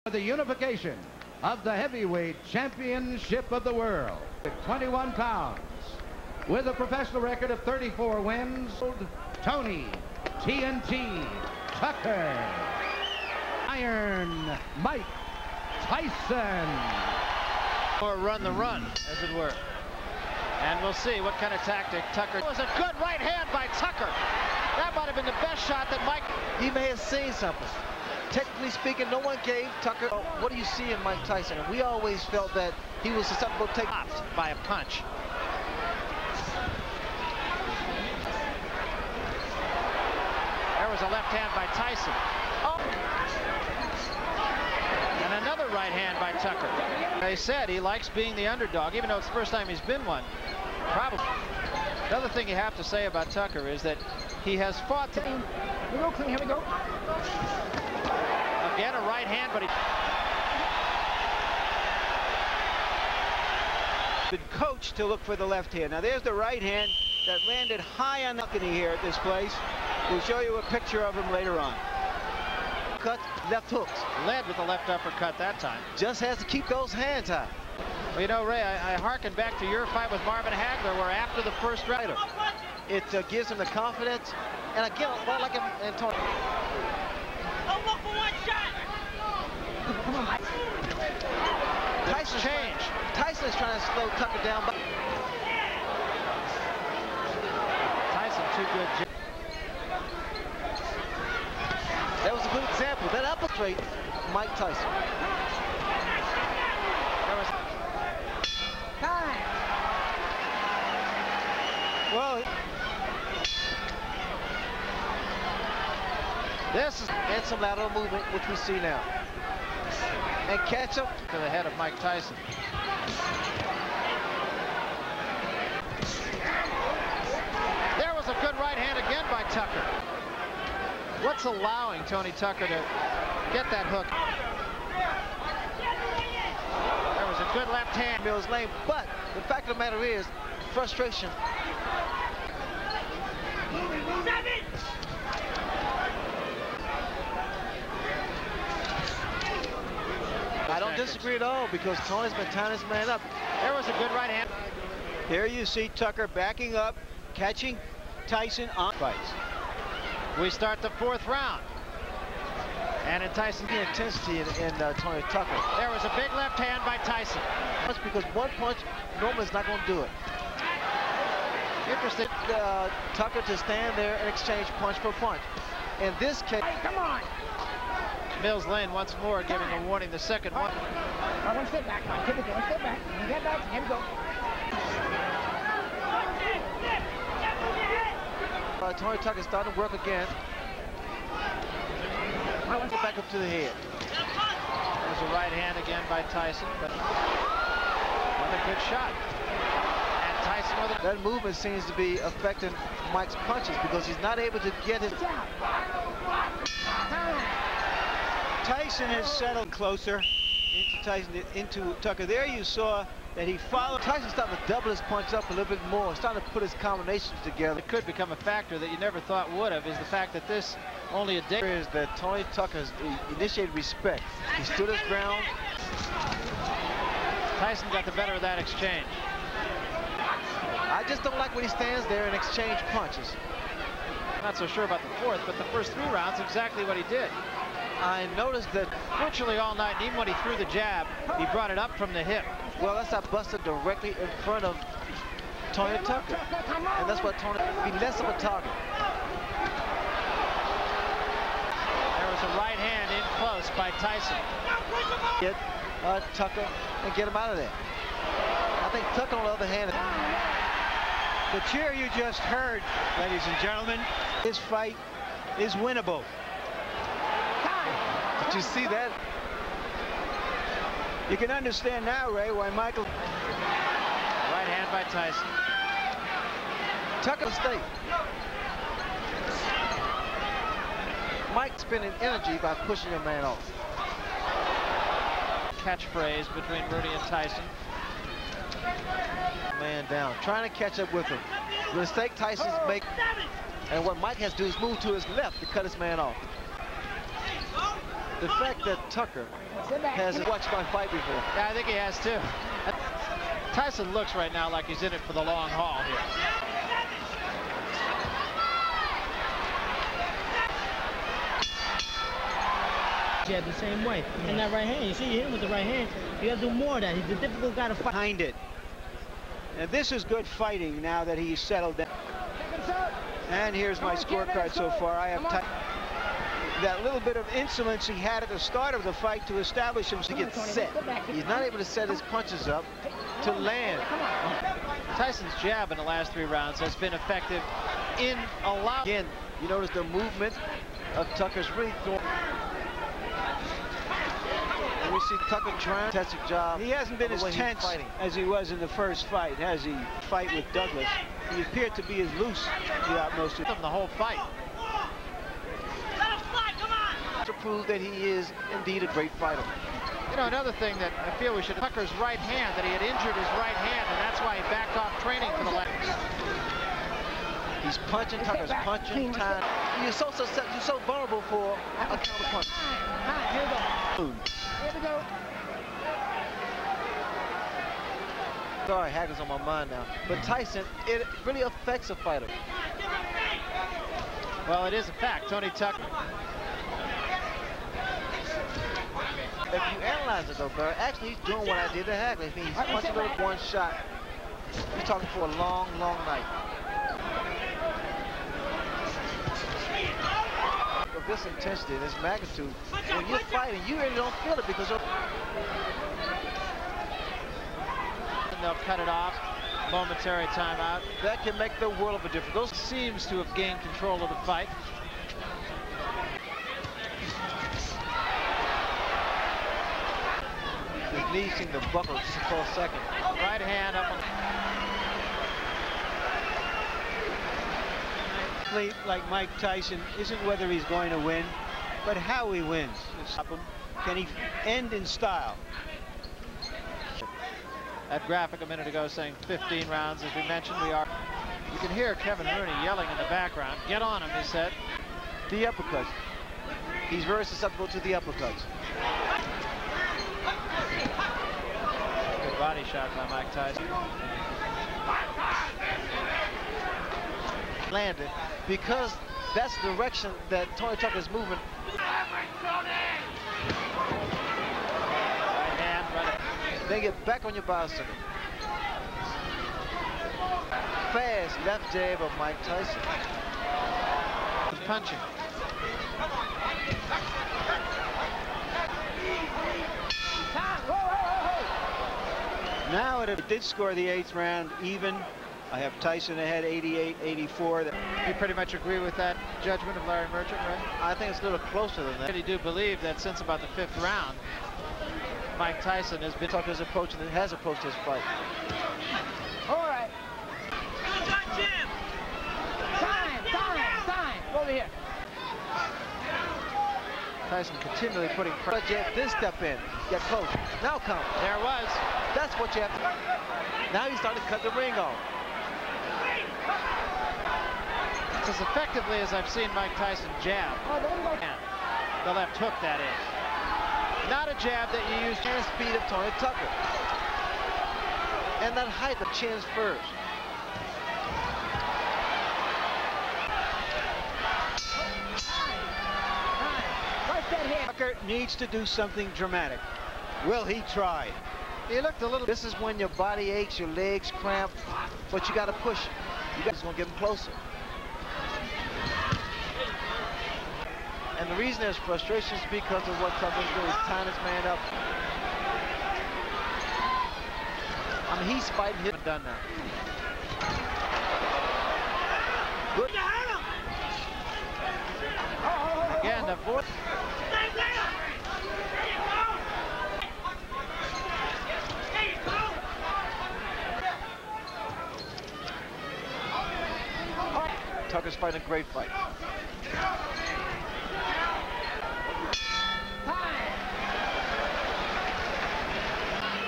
For the unification of the heavyweight championship of the world, 21 pounds, with a professional record of 34 wins, Tony TNT Tucker, Iron Mike Tyson. Or run the run, as it were. And we'll see what kind of tactic Tucker. It was a good right hand by Tucker. That might have been the best shot that Mike. He may have seen something. Technically speaking, no one gave Tucker. What do you see in Mike Tyson? And we always felt that he was susceptible to take by a punch. There was a left hand by Tyson. Oh. And another right hand by Tucker. They said he likes being the underdog, even though it's the first time he's been one. Probably. The other thing you have to say about Tucker is that he has fought. Here we go, clean. Here we go. Again, a right hand, but he been coached to look for the left hand. Now there's the right hand that landed high on the balcony here at this place. We'll show you a picture of him later on. Cut, left hooks. Led with the left uppercut that time. Just has to keep those hands high. Well, you know, Ray, I hearken back to your fight with Marvin Hagler, where after the first round, it gives him the confidence. And again, like Antonio. Don't look for one shot. Come on, Mike. Tyson's change. Tyson is trying to slow Tucker down. But Tyson too good. That was a good example. That upper straight, Mike Tyson. There was Time. Well, this is and some lateral movement, which we see now. And catch him to the head of Mike Tyson. There was a good right hand again by Tucker. What's allowing Tony Tucker to get that hook? There was a good left hand. Mills Lane, but the fact of the matter is, frustration. I don't disagree at all, because Tony's been tying this man up. There was a good right hand. here you see Tucker backing up, catching Tyson on fights. We start the fourth round. And in Tyson, the intensity in Tony Tucker. There was a big left hand by Tyson. That's because one punch normally is not going to do it. Interesting. Tucker to stand there and exchange punch for punch. In this case, Hey, come on. Mills Lane once more giving a warning. The second one. One step back, Mike. Here we go. One step back. You get back. Here we go. Tony Tucker starting to work again. Get back up to the head. There's a right hand again by Tyson, but another good shot. And Tyson with it. That movement seems to be affecting Mike's punches because he's not able to get his. Tyson has settled closer into Tucker. There you saw that he followed. Tyson's starting to double his punch up a little bit more, starting to put his combinations together. It could become a factor that you never thought would have, is the fact that this only a day is that Tony Tucker has initiated respect. He stood his ground. Tyson got the better of that exchange. I just don't like when he stands there and exchange punches. I'm not so sure about the fourth, but the first 3 rounds, exactly what he did. I noticed that virtually all night, and even when he threw the jab, he brought it up from the hip. Well, that's not busted directly in front of Tony Tucker. And that's what Tony be less of a target. There was a right hand in close by Tyson. Get Tucker and get him out of there. I think Tucker, on the other hand, The cheer you just heard, ladies and gentlemen, this fight is winnable. Did you see that? You can understand now, Ray, why Michael. Right hand by Tyson. Tucker state. Mike spending energy by pushing a man off. Catchphrase between Rudy and Tyson. Man down, trying to catch up with him. The mistake Tyson's make, and what Mike has to do is move to his left to cut his man off. The fact that Tucker has watched my fight before. Yeah, I think he has too. Tyson looks right now like he's in it for the long haul here. Yeah, the same way. And that right hand, you see, you hit him with the right hand. You got to do more of that. He's a difficult guy to fight. Behind it. And this is good fighting now that he's settled down. And here's my scorecard so far. I have that little bit of insolence he had at the start of the fight to establish him to get set. He's not able to set his punches up to land. Tyson's jab in the last 3 rounds has been effective in a lot. Again, you notice the movement of Tucker's really throwing. And we see Tucker trying to test a job. He hasn't been as tense as he was in the first fight, has he? Fight with Douglas. He appeared to be as loose throughout most of the whole fight. To prove that he is indeed a great fighter. You know, another thing that I feel we should, Tucker's right hand, that he had injured his right hand, and that's why he backed off training for the left. He's punching, Tucker's punching time. You're so vulnerable for a counter punch. Here we go. Sorry, Hagler's on my mind now. But Tyson, it really affects a fighter. Well, it is a fact. Tony Tucker. If you analyze it though, Barry, actually he's doing what I did to Hagler. If he's punching with one shot, you're talking for a long, long night. Of this intensity, this magnitude, when you're fighting, you really don't feel it because you're... They'll cut it off. Momentary timeout. That can make the world of a difference. Those seems to have gained control of the fight. His knees seem to buckle just for a second. Right hand up on... Like Mike Tyson isn't whether he's going to win, but how he wins. Can he end in style? That graphic a minute ago saying 15 rounds, as we mentioned, you can hear Kevin Rooney yelling in the background. Get on him, he said. The uppercuts. He's very susceptible to the uppercuts. Good body shot by Mike Tyson. Landed because that's the direction that Tony Tucker's moving. Right hand, right. Then get back on your bicycle. Fast left jab of Mike Tyson. Punching. Now it did score the 8th round even. I have Tyson ahead 88-84. You pretty much agree with that judgment of Larry Merchant, right? I think it's a little closer than that. I really do believe that since about the 5th round, Mike Tyson has been... Tucker's approaching, has approached his fight. All right. Time. Over here. Tyson continually putting pressure. But you have this step in. Get close. Now come. There it was. That's what you have to... Now he's starting to cut the ring off. It's as effectively as I've seen Mike Tyson jab. The left hook, that is. Not a jab that you use. And speed of Tony Tucker. And that height of chins first. Tucker needs to do something dramatic. Will he try? He looked a little... This is when your body aches, your legs cramp, but you got to push. You guys going to get him closer. And the reason there's frustration is because of what Tucker's doing. He's tying his man up. I mean, he's fighting him. Done now. Good. Again, the fourth. Tucker's fighting a great fight.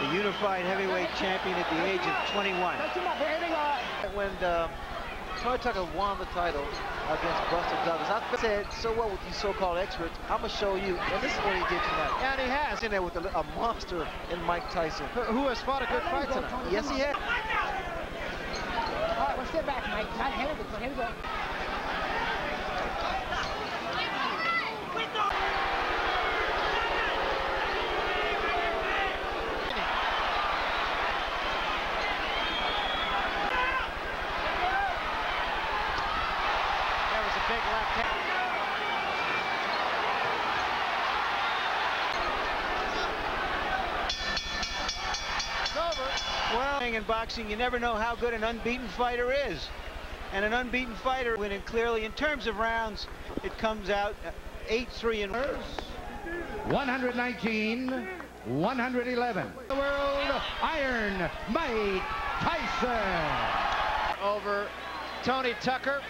The unified heavyweight champion at the age of 21. When Tony Tucker won the title, against Buster Douglas. I said, so what with these so-called experts? I'm going to show you. And this is what he did tonight. And he has. In there with a monster in Mike Tyson. Who has fought a good fight tonight. Yes, he has. All right, well, sit back, Mike. Here we go. There was a big left hand. It's over. Well, in boxing, you never know how good an unbeaten fighter is. And an unbeaten fighter winning clearly. In terms of rounds, it comes out 8-3 and 119, 111. The world Iron Mike Tyson. Over Tony Tucker.